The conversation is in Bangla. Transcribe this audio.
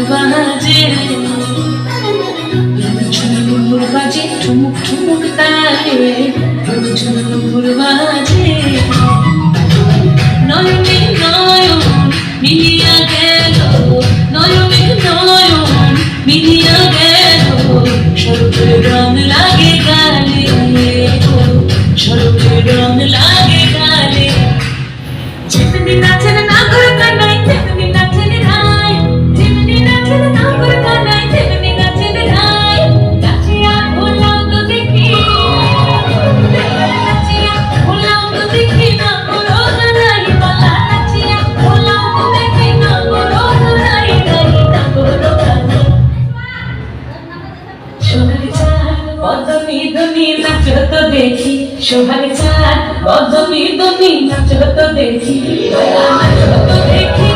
বাজে ঝুমুর বাজে ঠুমুক ঠুমুক তালে ঝুমুর বাজে নয়নে নয়ন মিলিয়া গেল নয়নে নয়ন মিলিয়া গেল সরুপের রং লাগে গালে সরুপের রং লাগে গালে যেমনি নাচেন নাগর কানাই তেমনি নাচেন রায় যেমনি নাচেন নাগর কানাই তেমনি নাচেন রায় নাচিয়া ভোলাও তো দেখি নাচিয়া ভোলাও তো দেখি না বলো হারাই বালা নাচিয়া ভোলাও তো দেখি না বলো হারাই গাই না বলো গাই সোনার চাঁদ বদনি দনি নাচো তো দেখি সোনার চাঁদ বদনি দনি নাচো তো দেখি নাচো তো দেখি